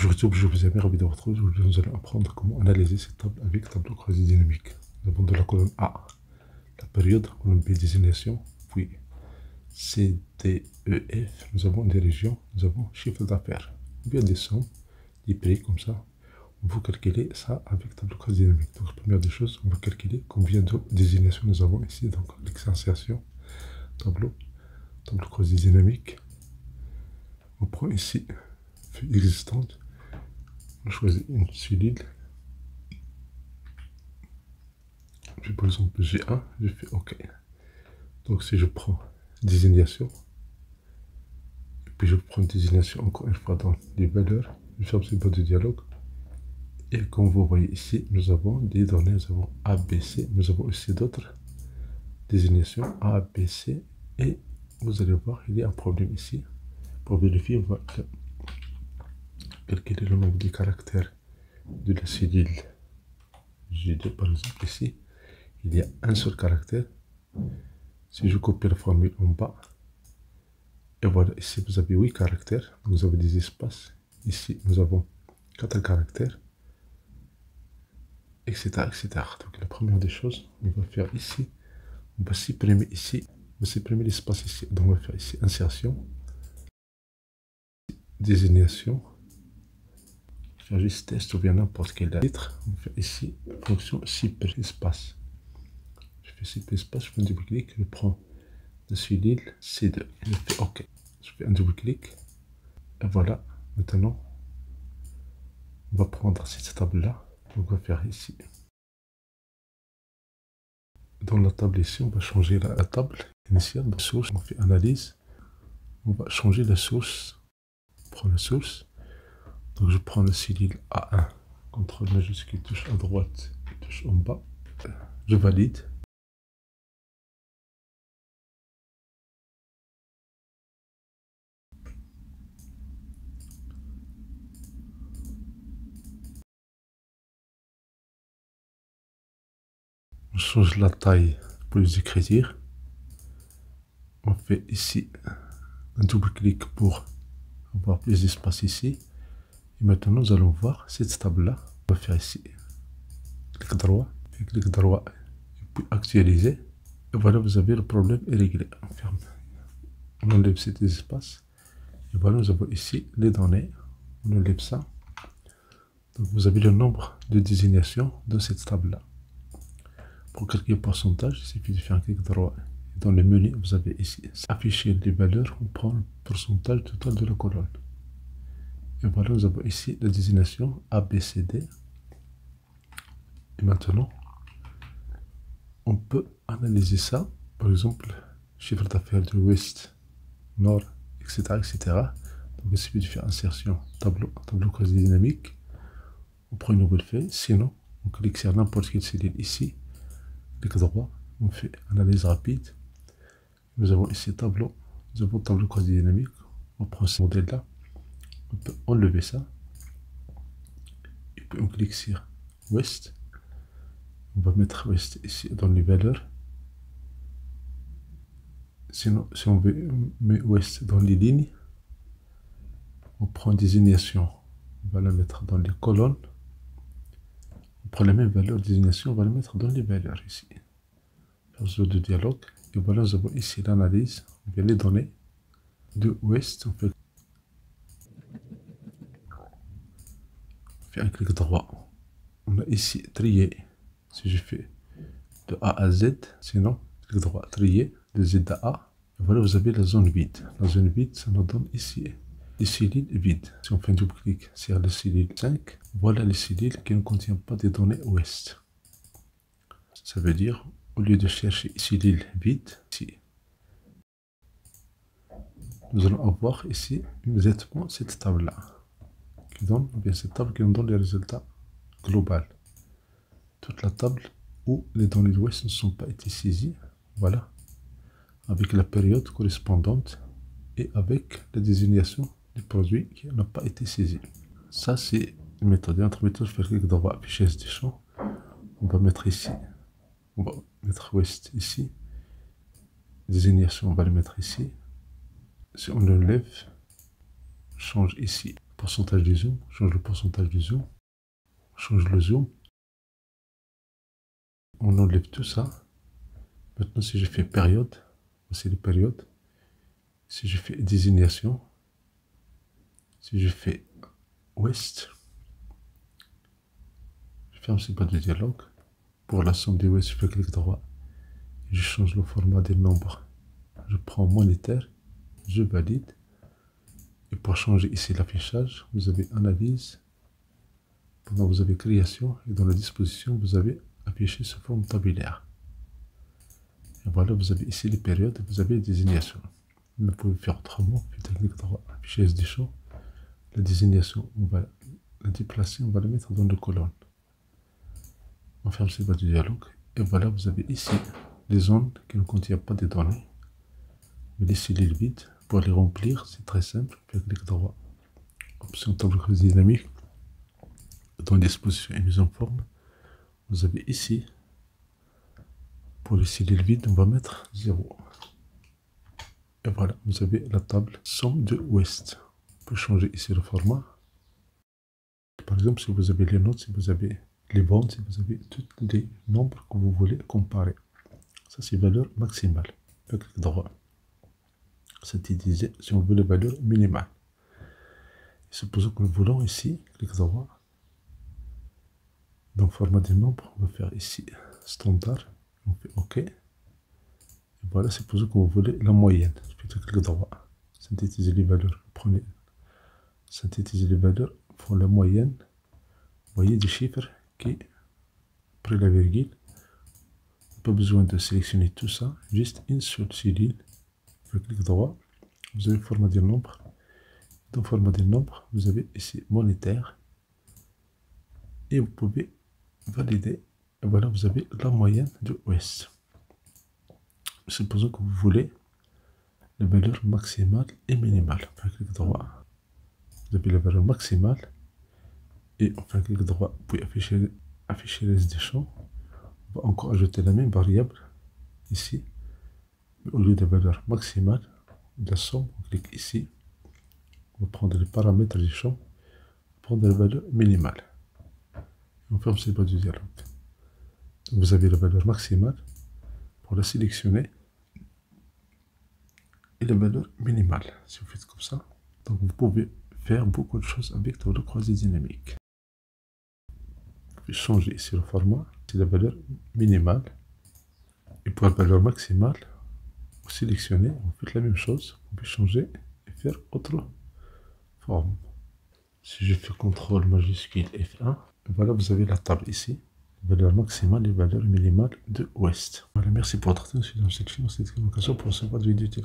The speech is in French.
Aujourd'hui, je vous ai ravi de vous retrouver. Aujourd'hui, nous allons apprendre comment analyser cette table avec tableau croisé dynamique. Nous avons de la colonne A, la période, colonne B, désignation, puis C, D, E, F. Nous avons des régions, nous avons chiffre d'affaires. Ou bien des sommes, des prix, comme ça. On va calculer ça avec tableau croisé dynamique. Donc, la première des choses, on va calculer combien de désignations nous avons ici. Donc, l'extension, tableau croisé dynamique. On prend ici feuille existante. On choisit une cellule. Par exemple G1, je fais OK. Donc si je prends désignation, et puis je prends désignation encore une fois dans les valeurs, je ferme ces boîtes de dialogue. Et comme vous voyez ici, nous avons des données, nous avons A, B, C, nous avons aussi d'autres désignations A, B, C, et vous allez voir, il y a un problème ici. Pour vérifier, on va calculer le nombre de caractères de la cellule G2, par exemple ici. Il y a un seul caractère. Si je copie la formule en bas, et voilà, ici vous avez 8 caractères, vous avez des espaces. Ici nous avons 4 caractères, etc., etc. Donc la première des choses, on va faire ici, on va supprimer ici, on va supprimer l'espace ici. Donc on va faire ici insertion, désignation, faire juste test ou bien n'importe quel titre. On va faire ici fonction supprimer espace. Je fais supprimer espace, je fais un double clic, je prends la cellule C2, je fais OK. Je fais un double clic, et voilà, maintenant, on va prendre cette table-là, on va faire ici. Dans la table ici, on va changer la table initiale, la source, on fait analyse, on va changer la source, on prend la source, donc je prends la cellule A1, contrôle majuscule, touche à droite, touche en bas, je valide. On change la taille pour les écrire. On fait ici un double clic pour avoir plus d'espace ici. Et maintenant, nous allons voir cette table-là. On va faire ici. Clic droit, et puis actualiser. Et voilà, vous avez le problème est réglé. On ferme. On enlève cet espace. Et voilà, nous avons ici les données. On enlève ça. Donc, vous avez le nombre de désignations dans cette table-là. Pour calculer le pourcentage, il suffit de faire un clic droit. Et dans le menu, vous avez ici afficher les valeurs. On prend le pourcentage total de la colonne. Et voilà, nous avons ici la désignation A, B, C, D. Et maintenant, on peut analyser ça. Par exemple, chiffre d'affaires de l'ouest, nord, etc., etc. Donc, il suffit de faire insertion, tableau croisé dynamique. On prend une nouvelle feuille. Sinon, on clique sur n'importe quelle cellule ici. Clic droit, on fait analyse rapide. Nous avons ici tableau croisé dynamique. On prend ce modèle-là. On peut enlever ça. Et puis on clique sur ouest. On va mettre ouest ici dans les valeurs. Sinon, si on veut mettre ouest dans les lignes, on prend désignation. On va la mettre dans les colonnes. On prend la même valeur désignation, on va la mettre dans les valeurs ici. Faire de dialogue. Et voilà, nous avons ici l'analyse. On vient les données de ouest. On fait un clic droit. On a ici trier. Si je fais de A à Z, sinon, clic droit, trier de Z à A. Et voilà, vous avez la zone vide. La zone vide, ça nous donne ici les cellules vides. Si on fait un double clic sur la cellule 5, voilà les cellules qui ne contiennent pas des données ouest. Ça veut dire, au lieu de chercher cellule vide, ici, nous allons avoir ici exactement cette table-là, qui donne, bien cette table qui nous donne les résultats globaux. Toute la table où les données de l'ouest ne sont pas été saisies, voilà, avec la période correspondante et avec la désignation du produit qui n'a pas été saisi. Ça, c'est une méthode. Et entre méthode, je fais clic droit, afficher des champs. On va mettre ici, on va mettre ouest ici. Désignation, on va le mettre ici. Si on enlève, change ici. pourcentage du zoom, on change le pourcentage du zoom, on change le zoom, on enlève tout ça. Maintenant, si je fais période, voici les périodes. Si je fais désignation, si je fais ouest, je ferme ces barres de dialogue. Pour la somme des ouest, je fais clic droit et je change le format des nombres. Je prends monétaire, je valide. Et pour changer ici l'affichage, vous avez analyse. Pendant vous avez création et dans la disposition, vous avez affiché sous forme tabulaire. Et voilà, vous avez ici les périodes, vous avez les désignations. Vous pouvez faire autrement, faites clic droit, afficher SD champ. La désignation, on va la déplacer, on va la mettre dans le colonne. On ferme ces barres de dialogue. Et voilà, vous avez ici les zones qui ne contiennent pas de données. Vous laissez les vides. Pour les remplir, c'est très simple. Faites clic droit, option table creuse dynamique. Dans disposition et mise en forme, vous avez ici, pour laisser les vides, on va mettre 0. Et voilà, vous avez la table somme de ouest. On peut changer ici le format. Par exemple, si vous avez les notes, si vous avez les bandes, si vous avez tous les nombres que vous voulez comparer. Ça, c'est valeur maximale. Faites clic droit. Synthétiser si on veut la valeur minimale. Supposons que nous voulons ici, clic droit. Dans le format des nombres, on va faire ici standard. On fait OK. Et voilà, supposons que vous voulez la moyenne. Faites clic droit. Synthétiser les valeurs. Prenez. Synthétiser les valeurs pour la moyenne. Vous voyez des chiffres qui, après la virgule, pas besoin de sélectionner tout ça. Juste une seule cellule. Faites clic droit. Vous avez le format des nombres. Dans le format des nombres, vous avez ici monétaire. Et vous pouvez valider. Et voilà, vous avez la moyenne de ouest. Supposons que vous voulez la valeur maximale et minimale. Faites clic droit. Vous avez la valeur maximale. Et on fait clic droit. Vous pouvez afficher les SD champs. On va encore ajouter la même variable ici. Mais au lieu de la valeur maximale de la somme, on clique ici. On va prendre les paramètres du champ. Prendre la valeur minimale. On ferme ces barres de dialogue. Vous avez la valeur maximale pour la sélectionner et la valeur minimale. Si vous faites comme ça, donc vous pouvez faire beaucoup de choses avec table croisée dynamique. Vous pouvez changer ici le format, c'est la valeur minimale. Et pour la valeur maximale, vous sélectionnez, vous faites la même chose. Vous pouvez changer et faire autre forme. Si je fais CTRL majuscule F1, voilà, vous avez la table ici. Valeur maximale et valeur minimale de ouest. Voilà, merci pour votre attention dans cette chaîne. Cette communication pour recevoir des vidéos.